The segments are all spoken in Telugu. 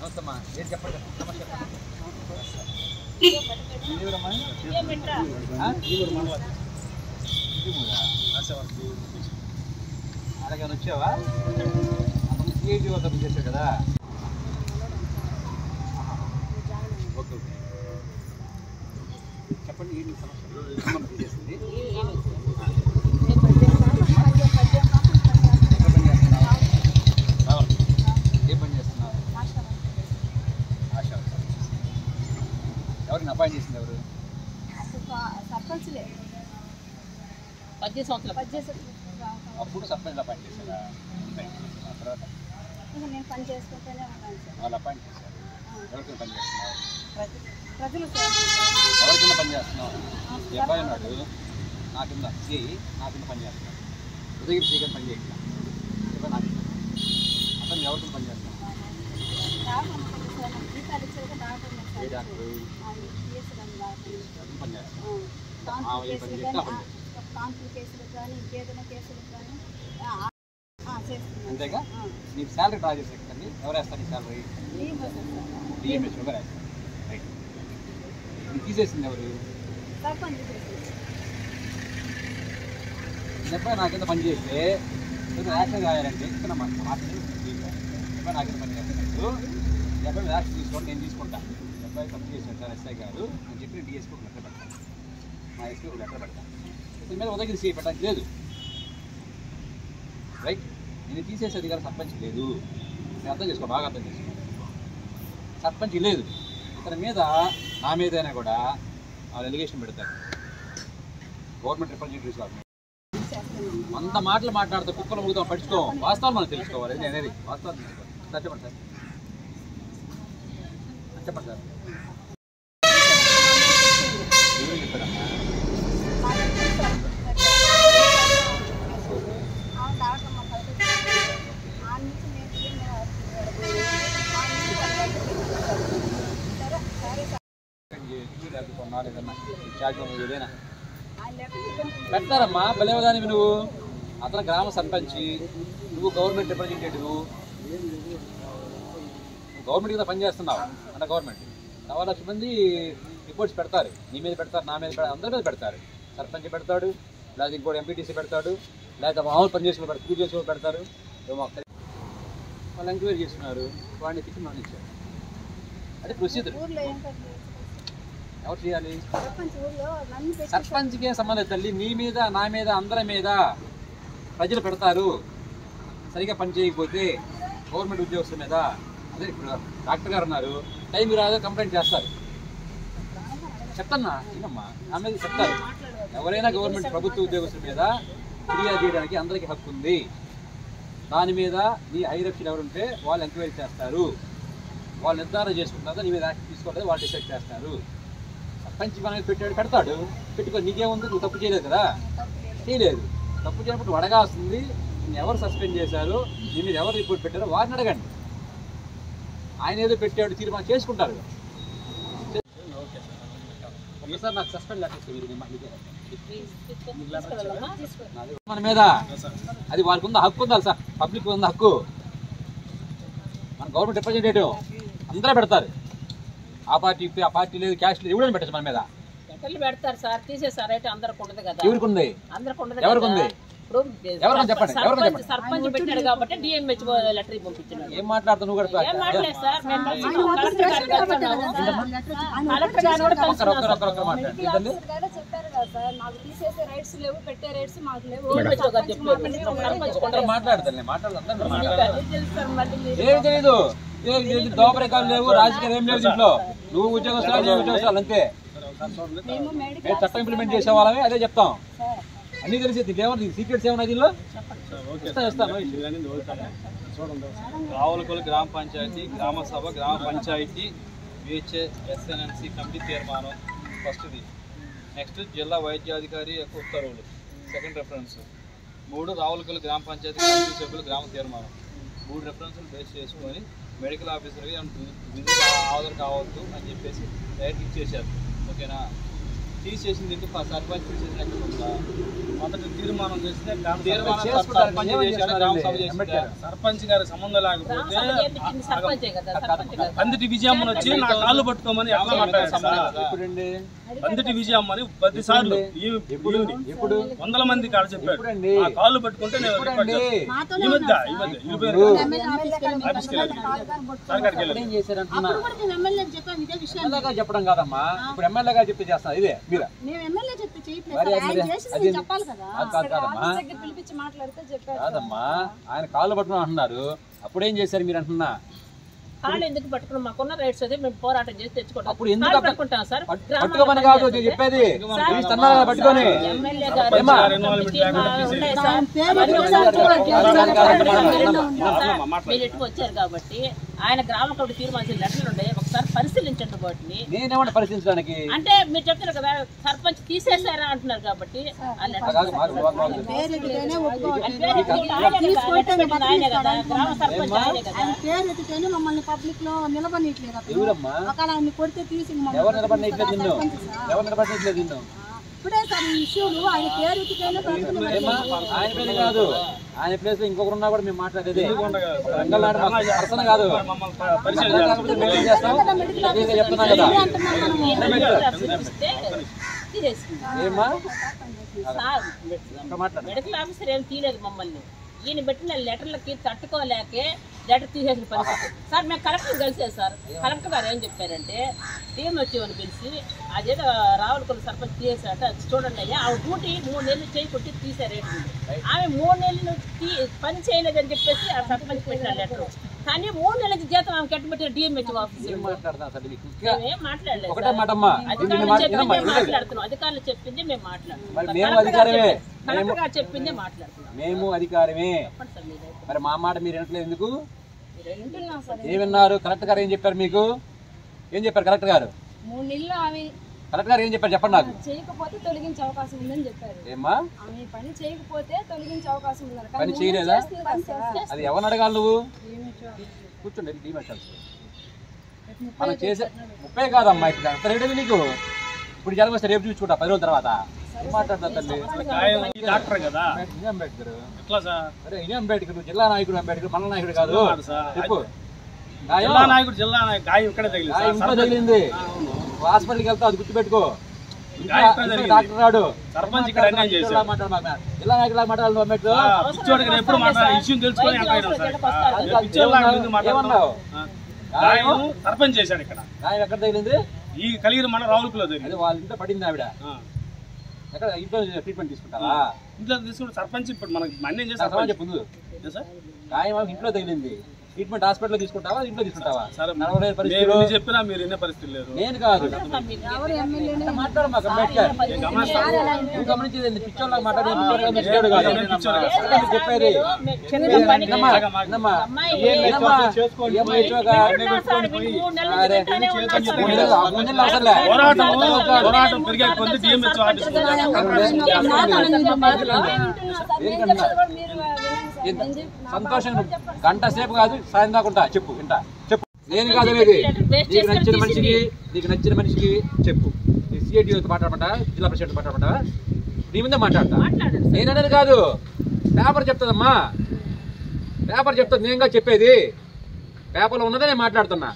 నమస్తే అమ్మా. ఏం చెప్పండి? అలాగే వచ్చావా? అప్పుడు సిఐటి వద్ద చేశారు కదా. ఓకే ఓకే చెప్పండి. ఏంటి సమస్య చేసింది? ఏం పని చేస్తున్నారు? ఆశా ఎవరిని అపాయింట్ చేసింది? ఎవరు? సర్పంచ్లే. 18 సంవత్సరాలు అప్పుడు సర్పంచ్ అపాయింట్ చేశారా? ఆ తర్వాత నేను పని చేసుకుంటూనే ఉన్నాను సార్. వాళ్ళు అపాయింట్ చేశారు. ఎవరికైనా పని చేస్తున్నారు? ప్రజలు ఎవరికైనా పని చేస్తున్నావు? ఈ అబ్బాయి ఉన్నాడు నా కింద సిఐ, నా కింద పని చేస్తున్నాడు. ఉదయం సిఐ పని చేయట్లా. చెప్పండి నాకు అతను ఎవరికైనా పని చేస్తున్నావు? జీతాలు ఇచ్చేది డాక్టర్ ఏ డాక్టరు పని చేస్తున్నావు? కాన్పుల కేసులకు కానీ ఇంకేదైనా కేసులకు కానీ చేస్తున్నాను. అంతేగా? నీకు శాలరీ డ్రా చేసేటండి. ఎవరు వేస్తారు నీ శాలరీ? డిఎంఎస్ షుగర్ వేస్తారు. రైట్. ఇది తీసేసింది ఎవరు? సర్పంచ్ చెప్పా నా కింద పని చేస్తే యాక్షన్ కాయాలంటే ఇక్కడ మాట్లాడి చెప్పా నా కింద పని చేస్తున్నట్టు చెప్పా యాక్షన్ తీసుకోండి, నేను తీసుకుంటాను. చెప్పా తప్పు చేశాను సార్ ఎస్ఐ గారు అని చెప్పి డిఎస్పీ ఒక లెటర్ పెడతాను. మా ఎస్పీ ఒక లెటర్ పెడతాను. దీని మీద ఉదయం సీ పెట్టడానికి లేదు. రైట్. నేను తీసేసే అధికారం సర్పంచ్ లేదు. నేను అర్థం చేసుకో, బాగా అర్థం చేసుకో. సర్పంచ్ లేదు. ఇతని మీద నా మీదైనా కూడా వాళ్ళు ఎలిగేషన్ పెడతారు. గవర్నమెంట్ రిప్రజెంటేటివ్స్ కాదు. అంత మాటలు మాట్లాడుతూ కుక్కలు ముగుతాం పడుచుకో. వాస్తవాలు మనం తెలుసుకోవాలి. నేను అనేది వాస్తవాలు తెలుసుకోవాలి. సార్ చెప్పండి సార్. చెప్పండి సార్. ఎవరు చెప్పారమ్మా? ఏదైనా పెడతారమ్మా. బలేవదానివి నువ్వు. అతను గ్రామ సర్పంచి, నువ్వు గవర్నమెంట్ రిప్రజెంటేటివ్. గవర్నమెంట్ కింద పనిచేస్తున్నావు. అంటే గవర్నమెంట్ 4 లక్షల మంది రిపోర్ట్స్ పెడతారు. నీ మీద పెడతారు, నా మీద పెడతారు, అందరి మీద పెడతారు. సర్పంచ్ పెడతాడు, లేదా ఇంకోటి ఎంపీటీసీ పెడతాడు, లేదా మామూలు పని చేసుకుని పెడతారు, పూజ చేసుకుని పెడతారు. వాళ్ళు ఎంక్వైరీ చేస్తున్నారు. వాడిని తిట్టి మరణించారు. అదే ప్రొసీజర్. ఎవరు చేయాలి? సర్పంచ్కి ఏం సంబంధం తల్లి. నీ మీద, నా మీద, అందరి మీద ప్రజలు పెడతారు. సరిగా పని చేయకపోతే గవర్నమెంట్ ఉద్యోగస్తుల మీద. అదే ఇప్పుడు డాక్టర్ గారు ఉన్నారు, టైం రాదో కంప్లైంట్ చేస్తారు. చెప్తాన్నా ఏమమ్మా, నా మీద చెప్తారు. ఎవరైనా గవర్నమెంట్ ప్రభుత్వ ఉద్యోగస్తుల మీద ఫిర్యాదు చేయడానికి అందరికీ హక్కు ఉంది. దాని మీద నీ హైరక్షలు ఎవరుంటే వాళ్ళు ఎంక్వైరీ చేస్తారు. వాళ్ళు నిర్ధారణ చేసుకుంటారు. నీ మీద యాక్షన్ తీసుకోలేదు, వాళ్ళు డిసైడ్ చేస్తారు. సర్పంచ్ మనకి పెడతాడు. పెట్టుకో, నీకేముంది? నువ్వు తప్పు చేయలేదు కదా. చేయలేదు. తప్పు చేయనప్పుడు అడగాల్సింది నేను ఎవరు సస్పెండ్ చేశారు, నీ మీద ఎవరు రిపోర్ట్ పెట్టారో వారిని అడగండి. ఆయన ఏదో పెట్టాడు తీర్మానం చేసుకుంటారు. ఒకసారి నాకు సస్పెండ్ లెటర్ మన మీద. అది వాళ్ళకు ఉందా హక్కు? ఉందా సార్? పబ్లిక్ ఉందా హక్కు? మన గవర్నమెంట్ రిప్రజెంటేటివ్ అందరూ పెడతారు. ఆ పార్టీ లేదు, క్యాస్ట్ లేదు, ఎవరైనా పెట్టచ్చు మన మీద. పెడతారు సార్. తీసేసారు అయితే అందరికి ఉండదు కదా. ఎవరికి ఉంది? అందరికి ఉండదు. ఎవరికి ఉంది? సర్పంచ్ పెట్టాడు కాబట్టి డిఎంహెచ్ లెటర్ పంపించాడు. ఏం మాట్లాడుతావు నువ్వు? మాట్లాడతాను. ఏమి తెలీదు, దోపరికాలు లేవు, రాజకీయాలు ఏం లేవు దీంట్లో. నువ్వు ఉద్యోగస్తులు, నేను ఉద్యోగస్తులు అంతే. చట్టం ఇంప్లిమెంట్ చేసే వాళ్ళమే అదే చెప్తాం. అన్నీ తెలిసి దీంట్లో సీక్రెట్స్ ఏమన్నా దీనిలో ఇస్తాను. రావులకొల్లు గ్రామ పంచాయతీ, గ్రామ సభ, గ్రామ పంచాయతీ విహెచ్ఏ ఎస్ఎన్ఎన్సి కమిటీ తీర్మానం ఫస్ట్ది. నెక్స్ట్ జిల్లా వైద్యాధికారి యొక్క ఉత్తర్వులు సెకండ్ రెఫరెన్స్. 3 రావులకొల్లు గ్రామ పంచాయతీ కమిటీ సభ్యులు గ్రామ తీర్మానం. 3 రెఫరెన్స్లు బేస్ చేసుకొని మెడికల్ ఆఫీసర్కి విధులు హాజరు కావద్దు అని చెప్పేసి డైరెక్ట్ ఇచ్చేసారు. ఓకేనా? తీసేసింది ఎందుకు సర్పంచ్ తీసేసిన మొదటి తీర్మానం చేస్తే సర్పంచ్ గారి సంబంధం లేకపోతే పందిటి విజయమ్మని వచ్చి నా కాళ్ళు పట్టుకోమని ఎట్లా మాట్లాడారు? పందిటి విజయమ్మని 10 సార్లు ఇప్పుడు 100 మంది కాడ చెప్పాడు. ఆ కాళ్ళు పట్టుకుంటే నేను చెప్పడం కాదమ్మా, ఇప్పుడు ఎమ్మెల్యే గారు చెప్తే చేస్తున్నారు. ఇదే మీరు కాదమ్మా, ఆయన కాళ్ళు పట్టుకుని అంటున్నారు. అప్పుడేం చేశారు మీరు అంటున్నా? కాళ్ళు ఎందుకు పట్టుకున్నాం? మాకున్న రైట్స్ అదే మేము పోరాటం చేసి తెచ్చుకుంటాం. అప్పుడు ఎందుకు పట్టుకుంటాం సార్? పట్టుకోమని కాదు చెప్పేది, పట్టుకొని మీరు ఎట్టుకు వచ్చారు కాబట్టి ఆయన గ్రామ కమిటీ తీర్మానించిన లెటర్లు ఉన్నాయి, ఒకసారి పరిశీలించండి వాటిని. నేనేమన్నా పరిశీలించడానికి? అంటే మీరు చెప్తున్నారు కదా సర్పంచ్ తీసేసారా అంటున్నారు కాబట్టి గ్రామ సర్పంచ్ ఆయనే కదా. మమ్మల్ని పబ్లిక్ లో నిలబడట్లేదు. ఎవరు నిలబడట్లేదు నిన్ను? ఎవరు నిలబడట్లేదు నిన్ను? ఇప్పుడే సార్ ఈ ఇష్యూలు ఆయన పేరు ఆయన పేరు కాదు, ఆయన ప్లేస్ లో ఇంకొకరు ఉన్నా కూడా మేము మాట్లాడేది పర్సన్ కాదు. చెప్తున్నా కదా ఏమా మెడికల్ ఆఫీసర్ ఏం తీయలేదు మమ్మల్ని. ఈయన పెట్టిన లెటర్లకి తట్టుకోలేకే లెటర్ తీసేసిన పరిస్థితి సార్. మేము కలెక్టర్ కలిసేది సార్. కలెక్టర్ గారు ఏం చెప్పారంటే టీం వచ్చేవని పిలిచి అదేదో రావులకొండ సర్పంచ్ తీసేసాట చూడండి అయ్యా, ఆవిడ డ్యూటీ 3 నెలలు చేయకొట్టి తీసారేంటి. ఆమె 3 నెలలు పని చేయలేదని చెప్పేసి ఆ సర్పంచ్ పెట్టిన లెటర్. కానీ 3 నెలలకి జీతం ఆమె కట్టుబెట్టిన డిఎంహెచ్ ఆఫీసర్ మేమేం మాట్లాడలేదు. మాట్లాడుతున్నాం, అధికారులు చెప్పింది మేము మాట్లాడుతున్నాం, కలెక్టర్ గారు చెప్పిందే మాట్లాడుతున్నాం. మేము అధికారమే. మరి మా మాట మీరు వినట్లేదు ఎందుకు? ఏమన్నారు? కలెక్టర్ గారు ఏం చెప్పారు మీకు? ఏం చెప్పారు కలెక్టర్ గారు? 3 నెలలు ఆమె కలెక్టర్ గారు ఏం చెప్పారు చెప్పండి నాకు. చేయకపోతే తొలగించే అవకాశం ఉందని చెప్పారు. ఏమ్మా ఆమె పని చేయకపోతే తొలగించే అవకాశం ఉందని. పని చేయలేదా? అది ఎవరిని అడగాలి నువ్వు? కూర్చోండి మనం చేసే 30 కాదమ్మా. ఇప్పుడు అంత రేటు నీకు. ఇప్పుడు జనం వస్తే రేపు చూసుకుంటా 10 రోజుల తర్వాత. మాట్లాడతారు తల్లి. అంబేద్కర్ అరే ఇనే అంబేద్కర్, జిల్లా నాయకుడు అంబేద్కర్, మండల నాయకుడు కాదు. చెప్పు. జిల్లా నాయకుడు ఇంట్లో తగిలింది. హాస్పిటల్కి వెళ్తా, అది గుర్తుపెట్టుకో. డాక్టర్ రాడు. సర్పంచ్ ఇక్కడ జిల్లా నాయకుడు మాట్లాడాలి. అంబేద్కర్ సర్పంచ్ చేశాడు ఇక్కడ. గాయం ఎక్కడ తగిలింది? ఈ కలిగిరి మన రావులకులో తగిలింది. వాళ్ళ ఇంట్లో పడింది ఆవిడ. ఎక్కడ ఇంట్లో ట్రీట్మెంట్ తీసుకుంటారా? ఇంట్లో తీసుకుంటే సర్పంచ్ ఇప్పుడు మనకి మన్నేం చేస్తాం చెప్పు. గాయం ఇంట్లో తగిలింది, ట్రీట్మెంట్ హాస్పిటల్లో తీసుకుంటావా ఇంట్లో తీసుకుంటావా? చెప్పినా మీరు ఎన్ని పరిస్థితి లేదు. నేను కాదు మాట్లాడమాక అంబేద్కర్ గమనించేది పిచ్చోళ్ళ చెప్పేది. పోరాటం పెరిగే కొద్ది డిఎంహెచ్ ఆఫీస్ సంతోషం. గంట సేపు కాదు, సాయం దాకుంటా. చెప్పు వింటా. చెప్పు. నేను కాదు అనేది. నీకు నచ్చిన మనిషికి చెప్పు. సిఐటి మాట్లాడమంటా, జిల్లా ప్రెసిడెంట్ మాట్లాడమంటా, నీ ముందే మాట్లాడతా. నేననేది కాదు, పేపర్ చెప్తుందమ్మా. పేపర్ చెప్తుంది, నేనుగా చెప్పేది. పేపర్లో ఉన్నదే నేను మాట్లాడుతున్నా.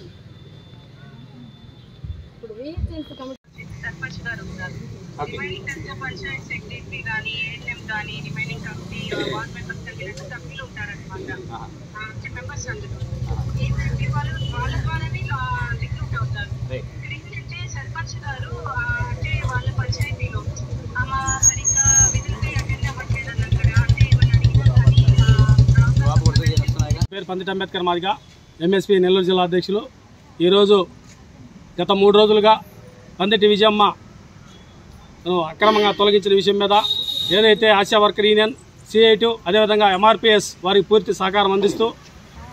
పేరు పందిటి అంబేద్కర్ మాదిగా, ఎంఎస్పీ నెల్లూరు జిల్లా అధ్యక్షులు. ఈరోజు గత 3 రోజులుగా పందిటి విజయమ్మ అక్రమంగా తొలగించిన విషయం మీద ఏదైతే ఆశా వర్కర్ యూనియన్, సిఐటి, అదేవిధంగా ఎంఆర్పిఎస్ వారికి పూర్తి సహకారం అందిస్తూ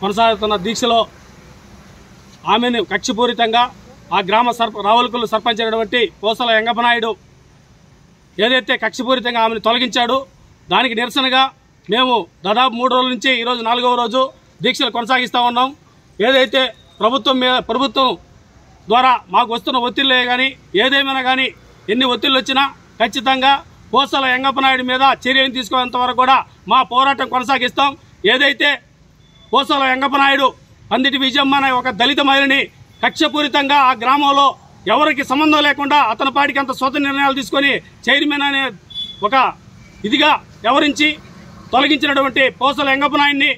కొనసాగుతున్న దీక్షలో ఆమెను కక్షపూరితంగా ఆ గ్రామ రావులకొండ సర్పంచ్ అయినటువంటి కోసల వెంగపనాయుడు ఏదైతే కక్షపూరితంగా ఆమెను తొలగించాడో దానికి నిరసనగా మేము దాదాపు 3 రోజుల నుంచి ఈరోజు 4వ రోజు దీక్షలు కొనసాగిస్తూ ఉన్నాం. ఏదైతే ప్రభుత్వం ద్వారా మాకు వస్తున్న ఒత్తిళ్లే కానీ ఏదేమైనా కానీ ఎన్ని ఒత్తిళ్లు వచ్చినా ఖచ్చితంగా పూసల వెంగప్పనాయుడు మీద చర్యలు తీసుకునేంత వరకు కూడా మా పోరాటం కొనసాగిస్తాం. ఏదైతే పూసల వెంగప్పనాయుడు పందిటి విజయమ్మ అనే ఒక దళిత మహిళని కక్షపూరితంగా ఆ గ్రామంలో ఎవరికి సంబంధం లేకుండా అతని పాటికి అంత స్వతంత్ర నిర్ణయాలు తీసుకొని చైర్మన్ అనే ఒక ఇదిగా వ్యవహరించి తొలగించినటువంటి పూసల వెంగప్పనాయుడిని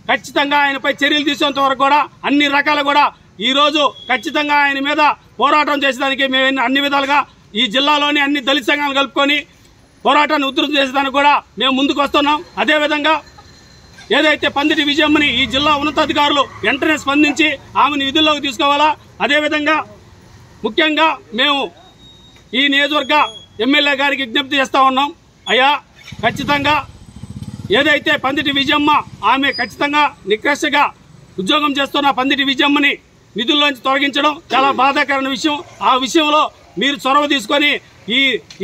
ఖచ్చితంగా ఆయనపై చర్యలు తీసేంత వరకు కూడా అన్ని రకాలు కూడా ఈరోజు ఖచ్చితంగా ఆయన మీద పోరాటం చేసేదానికి మేము అన్ని విధాలుగా ఈ జిల్లాలోని అన్ని దళిత సంఘాలు కలుపుకొని పోరాటాన్ని ఉధృతం చేసేదానికి కూడా మేము ముందుకు వస్తున్నాం. అదేవిధంగా ఏదైతే పందిటి విజయమ్మని ఈ జిల్లా ఉన్నతాధికారులు వెంటనే స్పందించి ఆమెను విధుల్లోకి తీసుకోవాలా. అదేవిధంగా ముఖ్యంగా మేము ఈ నియోజకవర్గ ఎమ్మెల్యే గారికి విజ్ఞప్తి చేస్తూ ఉన్నాం. అయ్యా ఖచ్చితంగా ఏదైతే పందిటి విజయమ్మ ఆమె ఖచ్చితంగా నిష్కర్షగా ఉద్యోగం చేస్తున్న పందిటి విజయమ్మని విధుల్లోంచి తొలగించడం చాలా బాధాకరమైన విషయం. ఆ విషయంలో మీరు చొరవ తీసుకొని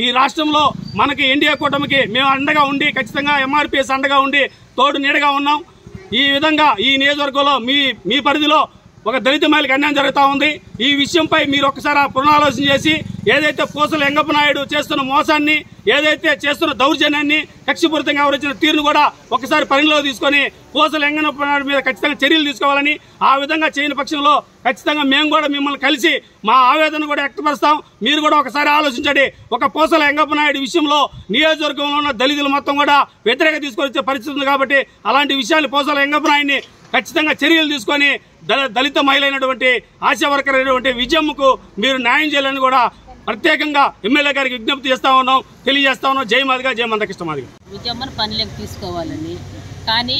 ఈ రాష్ట్రంలో మనకి ఎన్డీఏ కూటమికి మేము అండగా ఉండి ఖచ్చితంగా ఎంఆర్పీఎస్ అండగా ఉండి తోడు నీడగా ఉన్నాం. ఈ విధంగా ఈ నియోజకవర్గంలో మీ పరిధిలో ఒక దళిత మహిళకి అన్యాయం జరుగుతూ ఉంది. ఈ విషయంపై మీరు ఒకసారి పునరాలోచన చేసి ఏదైతే పూసల వెంగప్పనాయుడు చేస్తున్న మోసాన్ని, ఏదైతే చేస్తున్న దౌర్జన్యాన్ని, కక్షపూరితంగా ఎవరిచ్చిన తీరును కూడా ఒకసారి పరిగణలో తీసుకొని పూసల వెంగప్పనాయుడు మీద ఖచ్చితంగా చర్యలు తీసుకోవాలని, ఆ విధంగా చేయని పక్షంలో ఖచ్చితంగా మేము కూడా మిమ్మల్ని కలిసి మా ఆవేదన కూడా వ్యక్తపరుస్తాం. మీరు కూడా ఒకసారి ఆలోచించండి. ఒక పూసల వెంగప్పనాయుడు విషయంలో నియోజకవర్గంలో ఉన్న దళితులు మొత్తం కూడా వ్యతిరేక తీసుకొని వచ్చే పరిస్థితి ఉంది. కాబట్టి అలాంటి విషయాలు పూసల వెంగప్పనాయుడిని ఖచ్చితంగా చర్యలు తీసుకొని దళిత మహిళ అయినటువంటి ఆశా వర్కర్ అయినటువంటి విజయమ్మకు మీరు న్యాయం చేయాలని కూడా ప్రత్యేకంగా ఎమ్మెల్యే గారికి విజ్ఞప్తి తెలియజేస్తా ఉన్నాం. జై మాదిగా, జై మందకృష్ణ మాదిగా. విజయమ్మను పనిలోకి తీసుకోవాలని. కానీ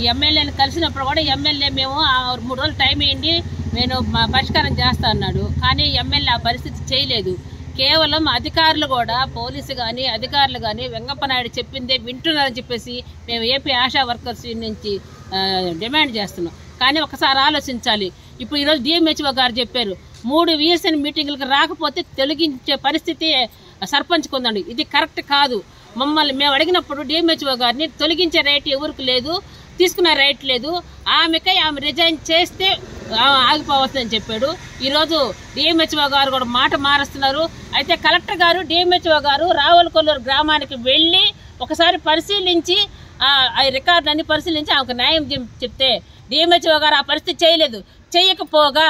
ఈ ఎమ్మెల్యేని కలిసినప్పుడు కూడా ఎమ్మెల్యే మేము 3 రోజులు టైం ఇవ్వండి నేను పరిష్కారం చేస్తా అన్నాడు. కానీ ఎమ్మెల్యే ఆ పరిస్థితి చేయలేదు. కేవలం అధికారులు కూడా, పోలీసు కానీ అధికారులు కానీ వెంగప్పనాయుడు చెప్పిందే వింటున్నారని చెప్పేసి మేము ఏపీ ఆశా వర్కర్స్ నుంచి డిమాండ్ చేస్తున్నాం. కానీ ఒకసారి ఆలోచించాలి. ఇప్పుడు ఈరోజు డిఎంహెచ్ఓ గారు చెప్పారు 3 VSN మీటింగులకు రాకపోతే తొలగించే పరిస్థితి సర్పంచ్కి ఉందండి. ఇది కరెక్ట్ కాదు. మేము అడిగినప్పుడు డిఎంహెచ్ఓ గారిని తొలగించే రైట్ ఎవరికి లేదు, తీసుకునే రైట్ లేదు, ఆమె రిజైన్ చేస్తే ఆగిపోవద్దని చెప్పాడు. ఈరోజు డిఎంహెచ్ఓ గారు కూడా మాట మారుస్తున్నారు. అయితే కలెక్టర్ గారు, డిఎంహెచ్ఓ గారు రావులకొల్లూరు గ్రామానికి వెళ్ళి ఒకసారి పరిశీలించి ఆ రికార్డులన్నీ పరిశీలించి ఆమెకు న్యాయం చెప్తే డిఎంహెచ్ఓ గారు ఆ పరిస్థితి చేయలేదు. చేయకపోగా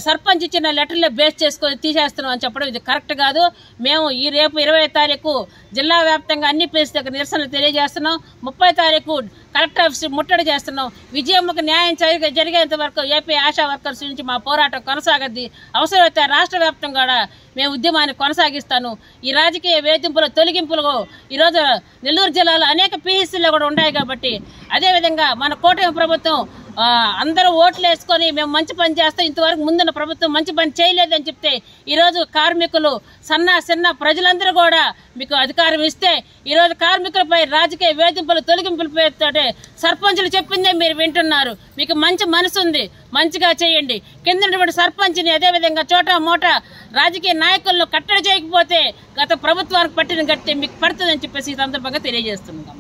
సర్పంచ్ ఇచ్చిన లెటర్లో బేస్ చేసుకొని తీసేస్తున్నాం అని చెప్పడం ఇది కరెక్ట్ కాదు. మేము రేపు 20వ తారీఖు జిల్లా వ్యాప్తంగా అన్ని ప్లేస్ దగ్గర నిరసనలు తెలియజేస్తున్నాం. 30వ తారీఖు కలెక్టర్ ఆఫీస్ ముట్టడి చేస్తున్నాం. విజయమ్మకు న్యాయం జరిగేంత వరకు ఏపీ ఆశా వర్కర్స్ నుంచి మా పోరాటం కొనసాగద్ది. అవసరమైతే రాష్ట్ర వ్యాప్తంగా కూడా మేము ఉద్యమాన్ని కొనసాగిస్తాను. ఈ రాజకీయ వేధింపుల తొలగింపులు ఈరోజు నెల్లూరు జిల్లాలో అనేక PHCలో కూడా ఉన్నాయి. కాబట్టి అదేవిధంగా మన కూటమి ప్రభుత్వం అందరూ ఓట్లు వేసుకొని మేము మంచి పని చేస్తాం, ఇంతవరకు ముందున్న ప్రభుత్వం మంచి పని చేయలేదని చెప్తే ఈరోజు కార్మికులు, చిన్న ప్రజలందరూ కూడా మీకు అధికారం ఇస్తే ఈరోజు కార్మికులపై రాజకీయ వేధింపులు తొలగింపుల పేరుతోటే సర్పంచులు చెప్పిందే మీరు వింటున్నారు. మీకు మంచి మనసు ఉంది, మంచిగా చేయండి. కింద సర్పంచ్ని అదేవిధంగా చోటా మోటా రాజకీయ నాయకులను కట్టడి చేయకపోతే గత ప్రభుత్వానికి పట్టిన గట్టి మీకు పడుతుందని చెప్పేసి ఈ సందర్భంగా తెలియజేస్తున్నాం.